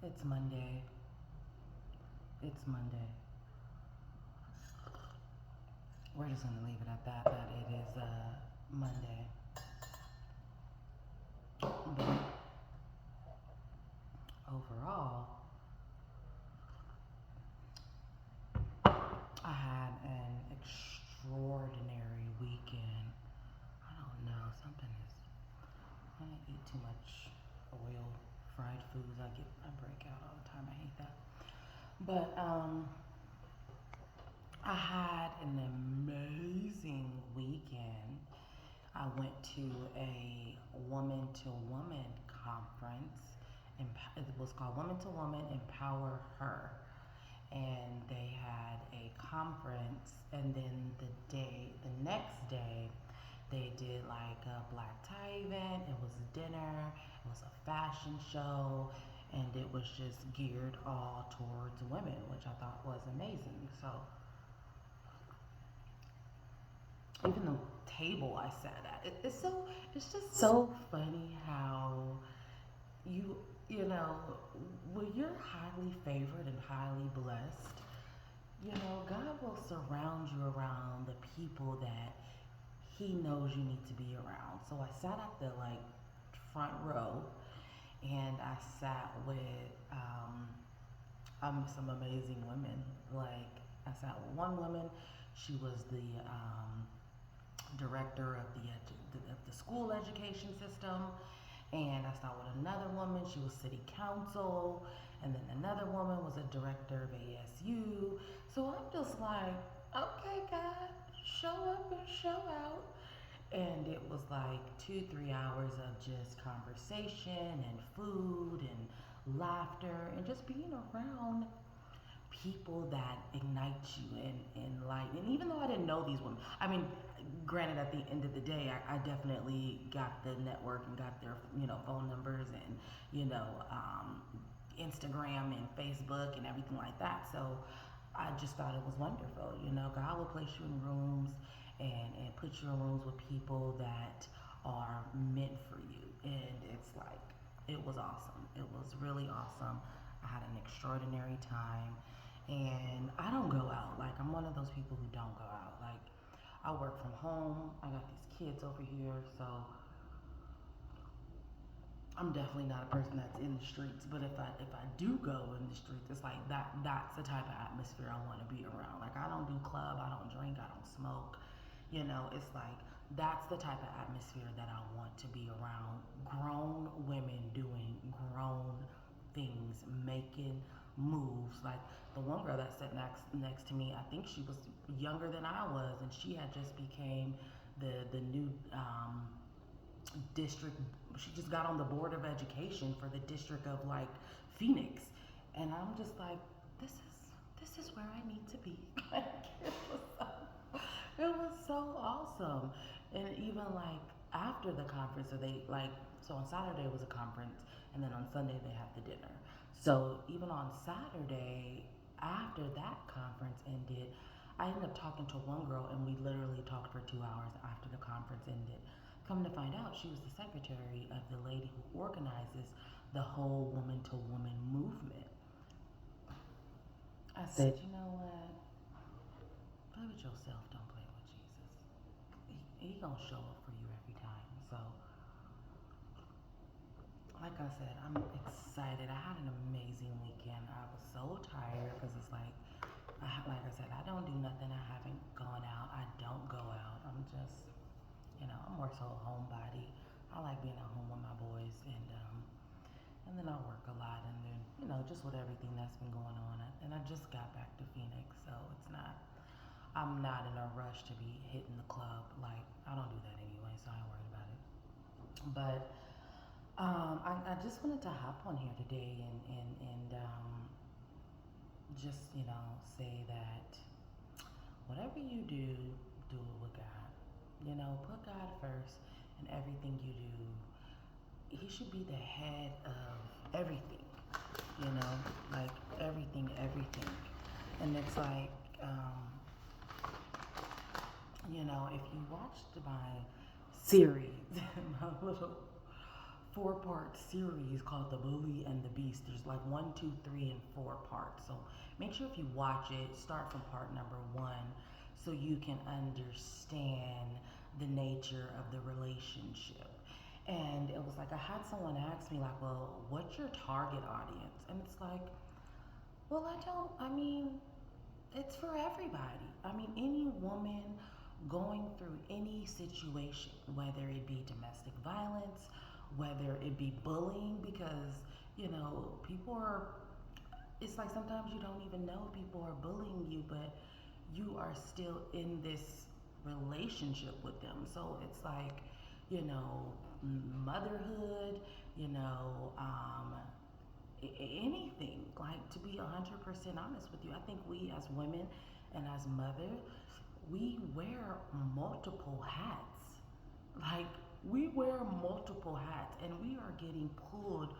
It's Monday. It's Monday. We're just gonna leave it at that. That it is Monday. But overall, I had an extraordinary weekend. I don't know. Something is. When I eat too much oil, fried foods, I break out all the time. I hate that. But I had an amazing weekend. I went to a woman to woman conference. It was called Woman to Woman Empower Her. And they had a conference, and then the next day, they did like a black tie event. It was a dinner, it was a fashion show, and it was just geared all towards women, which I thought was amazing. So even the table I sat at, it's just so funny how you know when you're highly favored and highly blessed, God will surround you around the people that He knows you need to be around. So I sat at the front row, and I sat with some amazing women. Like I sat with one woman. She was the director of the school education system, and I sat with another woman. She was city council, and then another woman was a director of ASU. So I'm just like, okay, God, show up and show out. And it was like 2 3 hours of just conversation and food and laughter and just being around people that ignite you and light. And even though I didn't know these women, I mean, granted, at the end of the day, I definitely got the network and got their phone numbers and Instagram and Facebook and everything like that. So I just thought it was wonderful. God will place you in rooms and put you in rooms with people that are meant for you. And it's like, it was awesome. It was really awesome. I had an extraordinary time. And I don't go out. Like, I'm one of those people who don't go out. Like, I work from home. I got these kids over here. So I'm definitely not a person that's in the streets, but if I do go in the streets, it's like that's the type of atmosphere I want to be around. Like, I don't do club, I don't drink, I don't smoke. It's like that's the type of atmosphere that I want to be around. Grown women doing grown things, making moves. Like the one girl that sat next to me, I think she was younger than I was, and she had just became the new district. She just got on the board of education for the district of like Phoenix, and I'm just like, this is where I need to be. Like, it was so awesome. And even like after the conference, so on Saturday was a conference, and then on Sunday they had the dinner. So even on Saturday, after that conference ended, I ended up talking to one girl, and we literally talked for 2 hours after the conference ended. Come to find out, she was the secretary of the lady who organizes the whole woman to woman movement. I said, you know what? Play with yourself, don't play with Jesus. He gonna show up for you every time. So, like I said, I'm excited. I had an amazing weekend. I was so tired because it's like, like I said, I don't do nothing. I haven't gone out. I don't go out. I'm just, I'm more so a homebody. I like being at home with my boys, and then I work a lot, and then just with everything that's been going on, and I just got back to Phoenix, so I'm not in a rush to be hitting the club. Like, I don't do that anyway, so I ain't worried about it. But I just wanted to hop on here today and just say that whatever you do, do it with God. Put God first in everything you do. He should be the head of everything, like everything. And it's like, if you watched my series, my little 4-part series called The Bully and the Beast. There's like one, two, three, and 4 parts. So make sure if you watch it, start from part number 1 so you can understand the nature of the relationship. And it was like I had someone ask me like, well, what's your target audience? And it's like, well, I mean, it's for everybody. I mean, any woman going through any situation, whether it be domestic violence, whether it be bullying, because, people are, it's like sometimes you don't even know people are bullying you, but you are still in this relationship with them. So it's like, you know, motherhood, you know, anything. Like, to be 100% honest with you, I think we as women and as mothers, we wear multiple hats. Like, we wear multiple hats and we are getting pulled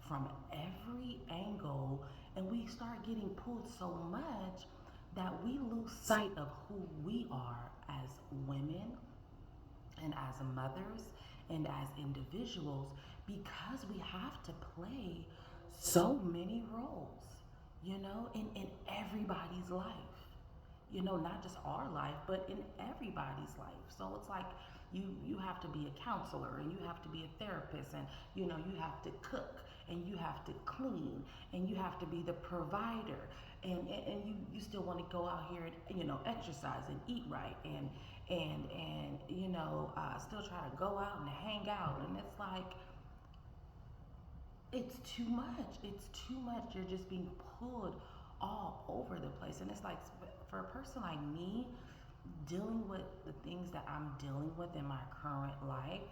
from every angle, and we start getting pulled so much that we lose sight of who we are as women and as mothers and as individuals, because we have to play so many roles, in everybody's life. Not just our life, but in everybody's life. So it's like you have to be a counselor, and you have to be a therapist, and you have to cook, and you have to clean, and you have to be the provider, and you still want to go out here and exercise and eat right, and still try to go out and hang out. And it's like, it's too much. It's too much. You're just being pulled all over the place. And it's like, for a person like me, dealing with the things that I'm dealing with in my current life,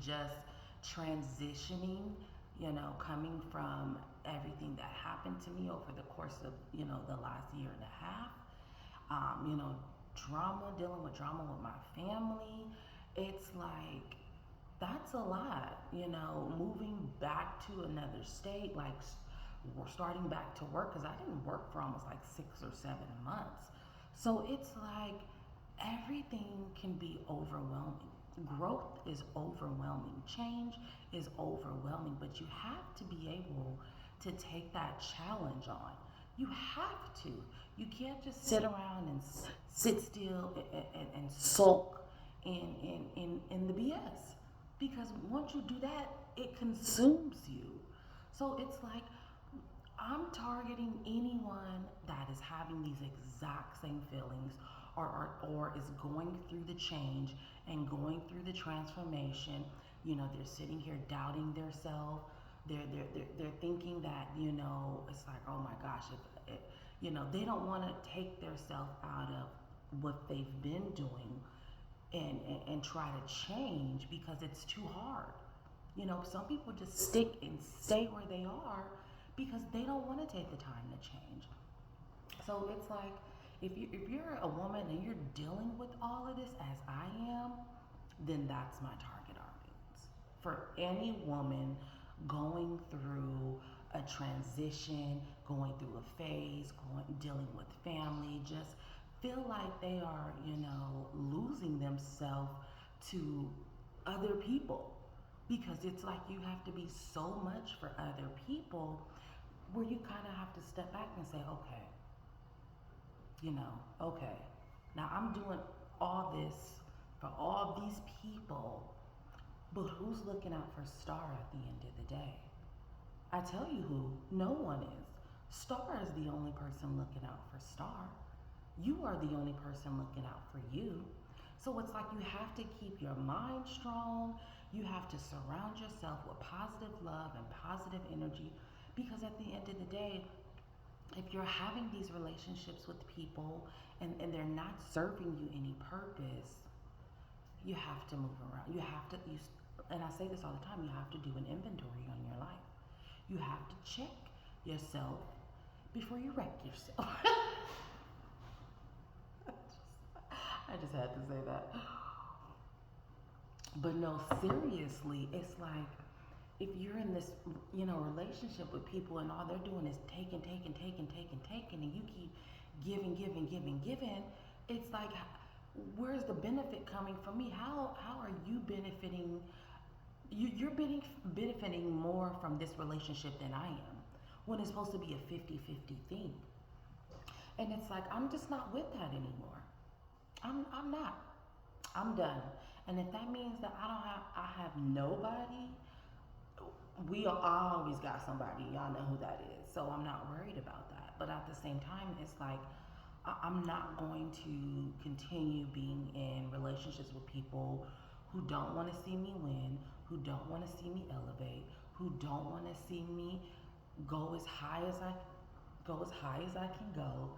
just transitioning, coming from everything that happened to me over the course of, the last year and a half, dealing with drama with my family. It's like, that's a lot, moving back to another state, like we're starting back to work, because I didn't work for almost like 6 or 7 months. So it's like everything can be overwhelming. Growth is overwhelming. Change is overwhelming, but you have to be able to take that challenge on. You have to. You can't just sit around and sit still and sulk in the BS. Because once you do that, it consumes you. So it's like, I'm targeting anyone that is having these exact same feelings, or is going through the change and going through the transformation. They're sitting here doubting themselves. They're thinking that, it's like, oh my gosh, if they don't want to take themselves out of what they've been doing, and try to change, because it's too hard. Some people just stick and stay where they are because they don't want to take the time to change. So it's like, if you're a woman and you're dealing with all of this as I am, then that's my target audience. For any woman going through a transition, going through a phase, dealing with family, just feel like they are, losing themselves to other people. Because it's like you have to be so much for other people, where you kind of have to step back and say, okay, okay, now I'm doing all this for all these people, but who's looking out for Star at the end of the day? I tell you who, no one is. Star is the only person looking out for Star. You are the only person looking out for you. So it's like, you have to keep your mind strong. You have to surround yourself with positive love and positive energy, because at the end of the day, if you're having these relationships with people, and they're not serving you any purpose, you have to move around. And I say this all the time, you have to do an inventory on your life. You have to check yourself before you wreck yourself. I just had to say that. But no, seriously, it's like, if you're in this, relationship with people, and all they're doing is taking, and you keep giving, it's like, where's the benefit coming from me? How are you benefiting you're benefiting more from this relationship than I am when it's supposed to be a 50-50 thing. And it's like, I'm just not with that anymore. I'm not. I'm done. And if that means that I have nobody, I always got somebody. Y'all know who that is. So I'm not worried about that. But at the same time, it's like I'm not going to continue being in relationships with people who don't want to see me win, who don't want to see me elevate, who don't want to see me go as high as I can go.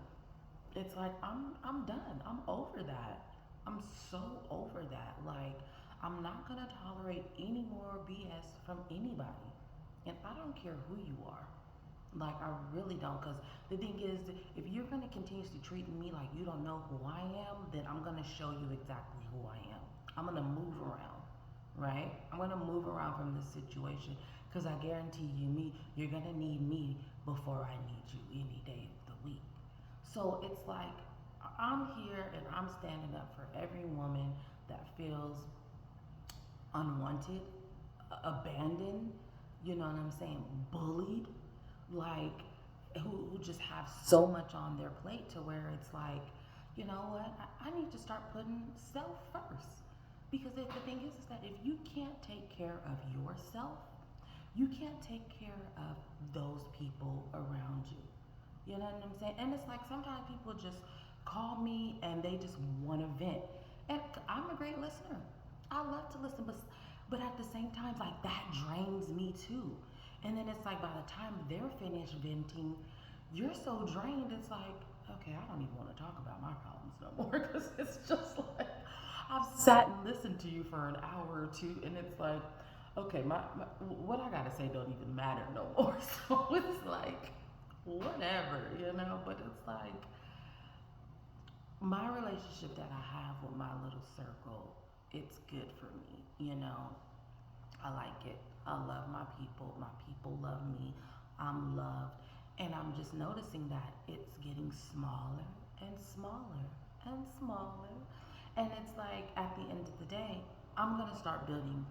It's like I'm done. I'm over that. I'm so over that. Like I'm not gonna tolerate any more BS from anybody, and I don't care who you are. Like I really don't, because the thing is, if you're gonna continuously treat me like you don't know who I am, then I'm gonna show you exactly who I am. I'm gonna move around, right? I'm gonna move around from this situation, because I guarantee you, you're gonna need me before I need you any day of the week. So it's like I'm here and I'm standing up for every woman that feels unwanted, abandoned, you know what I'm saying, bullied, like who just have so much on their plate to where it's like, you know what, I need to start putting self first. Because the thing is that if you can't take care of yourself, you can't take care of those people around you. You know what I'm saying? And it's like sometimes people just call me and they just want to vent. And I'm a great listener. I love to listen, but at the same time, like that drains me too. And then it's like by the time they're finished venting, you're so drained. It's like, okay, I don't even want to talk about my problems no more because it's just like I've sat and listened to you for an hour or two, and it's like, okay, what I gotta say don't even matter no more. So it's like, whatever, you know. But it's like my relationship that I have with my little circle, it's good for me, you know. I like it. I love my people. My people love me. I'm loved. And I'm just noticing that it's getting smaller and smaller and smaller. And it's like at the end of the day, I'm gonna start building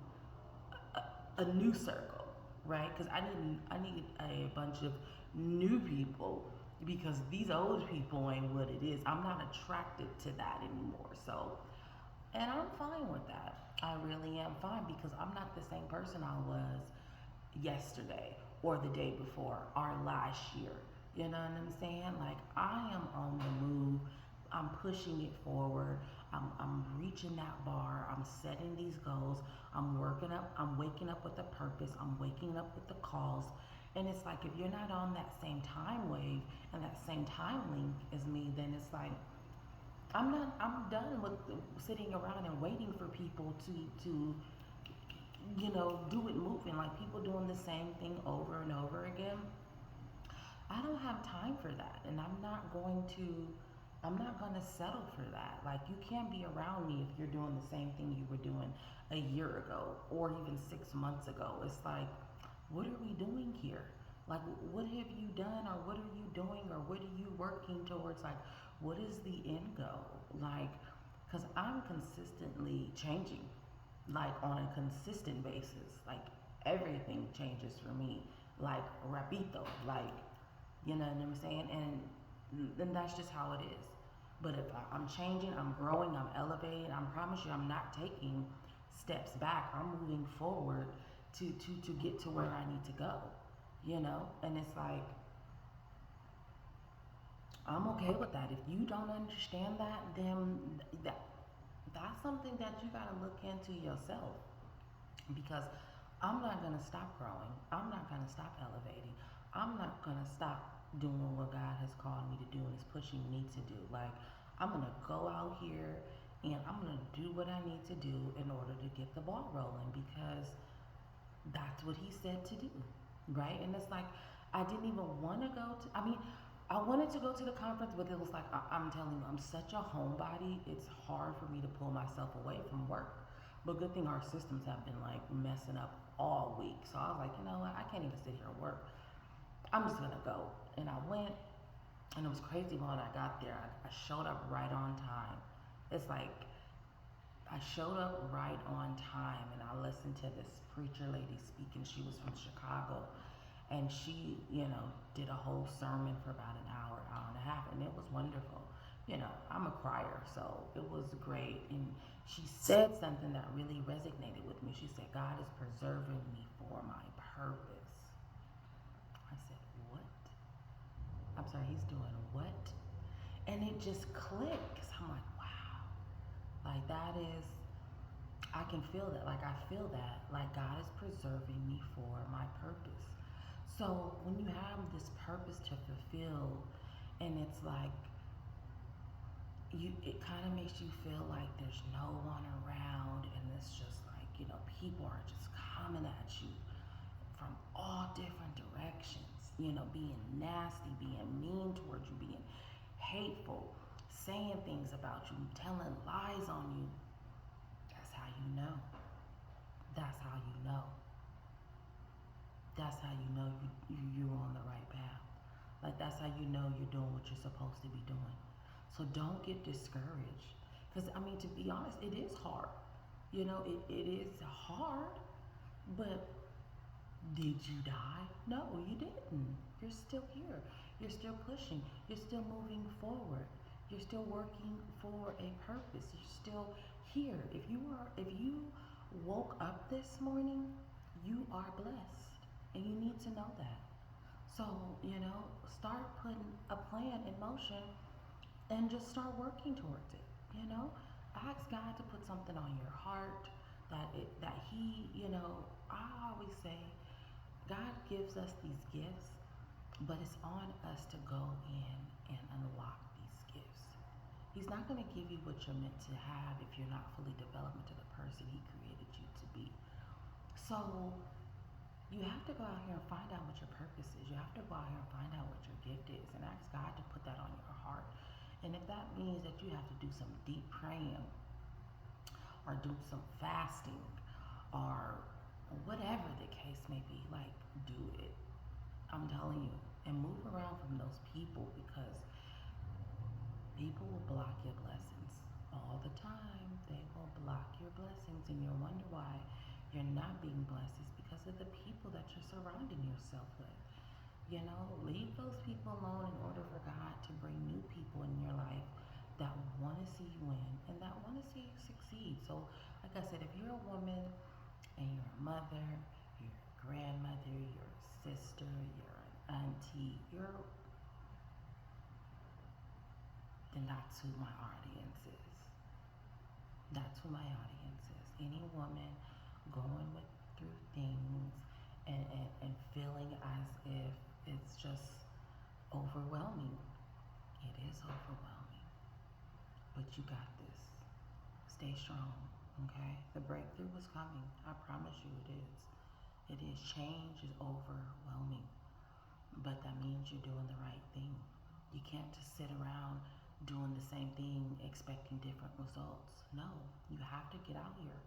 a new circle, right? Because I need a bunch of new people because these old people ain't what it is. I'm not attracted to that anymore. So, and I'm fine with that. I really am fine because I'm not the same person I was yesterday or the day before or last year. You know what I'm saying? Like I am on the move. I'm pushing it forward. I'm reaching that bar. I'm setting these goals. I'm working up. I'm waking up with a purpose. I'm waking up with the cause. And it's like if you're not on that same time wave and that same time link as me, then it's like I'm done with sitting around and waiting for people to do it moving, like people doing the same thing over and over again. I don't have time for that, and I'm not going to settle for that. Like you can't be around me if you're doing the same thing you were doing a year ago or even 6 months ago. It's like, what are we doing here? Like what have you done, or what are you doing, or what are you working towards? Like what is the end goal? Like cuz I'm consistently changing, like on a consistent basis. Like everything changes for me, like rapito, like you know what I'm saying? And then that's just how it is. But if I'm changing, I'm growing, I'm elevating, I promise you I'm not taking steps back. I'm moving forward to get to where I need to go, you know? And it's like, I'm okay with that. If you don't understand that, then that, that's something that you got to look into yourself, because I'm not going to stop growing. I'm not going to stop elevating. I'm not going to stop doing what God has called me to do and is pushing me to do. Like, I'm going to go out here and I'm going to do what I need to do in order to get the ball rolling, because that's what He said to do, right? And it's like, I didn't even want to go to, I mean, I wanted to go to the conference, but it was like, I'm telling you, I'm such a homebody. It's hard for me to pull myself away from work. But good thing our systems have been like messing up all week. So I was like, you know what? I can't even sit here and work. I'm just gonna go. And I went, and it was crazy when I got there. I showed up right on time. It's like I showed up right on time, and I listened to this preacher lady speaking. She was from Chicago, and she, did a whole sermon for about an hour, hour and a half, and it was wonderful. I'm a crier, so it was great. And she said something that really resonated with me. She said, God is preserving me for my purpose. I said, what? I'm sorry, he's doing what? And it just clicks. I'm like, wow. Like, that is, I can feel that. Like, I feel that. Like, God is preserving me for my purpose. So, when you have this purpose to fulfill, and it's like, it kind of makes you feel like there's no one around, and it's just like, people are just coming at you from all different directions, being nasty, being mean towards you, being hateful, saying things about you, telling lies on you. That's how you know. That's how you know. That's how you know you're on the right path. Like, that's how you know you're doing what you're supposed to be doing. So don't get discouraged. Because, I mean, to be honest, it is hard. It is hard, but did you die? No, you didn't. You're still here. You're still pushing. You're still moving forward. You're still working for a purpose. You're still here. If you woke up this morning, you are blessed. And you need to know that. So, start putting a plan in motion and just start working towards it. Ask God to put something on your heart that He, I always say, God gives us these gifts, but it's on us to go in and unlock these gifts. He's not going to give you what you're meant to have if you're not fully developed into the person He created you to be. So you have to go out here and find out what your purpose is. You have to go out here and find out what your gift is and ask God to put that on your heart. And if that means that you have to do some deep praying or do some fasting or whatever the case may be, like, do it. I'm telling you. And move around from those people, because people will block your blessings all the time. They will block your blessings, and you'll wonder why you're not being blessed. It's because of the people that you're surrounding yourself with. Leave those people alone in order for God to bring new people in your life that want to see you win and that want to see you succeed. So, like I said, if you're a woman and you're a mother, you're a grandmother, you're a sister, you're an auntie, then that's who my audience is. That's who my audience is. Any woman going through things and feeling as if it's just overwhelming. It is overwhelming. But you got this. Stay strong, okay? The breakthrough is coming. I promise you it is. It is. Change is overwhelming. But that means you're doing the right thing. You can't just sit around doing the same thing expecting different results. No, you have to get out here.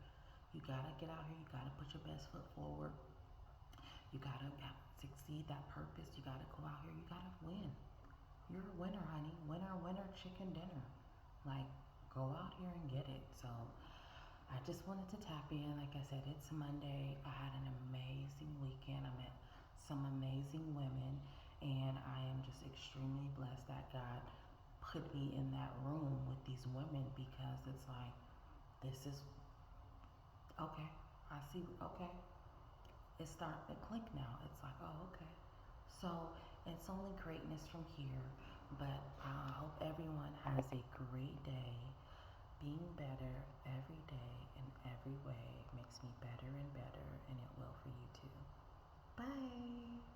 You gotta get out here. You gotta put your best foot forward. You gotta succeed that purpose. You gotta go out here. You gotta win. You're a winner, honey. Winner, winner, chicken dinner. Like, go out here and get it. So, I just wanted to tap in. Like I said, it's Monday. I had an amazing weekend. I met some amazing women, and I am just extremely blessed that God put me in that room with these women, because it's like, this is okay. I see, okay. It's starting to click now. It's like, oh, okay. So it's only greatness from here, but I hope everyone has a great day. Being better every day in every way makes me better and better, and it will for you too. Bye.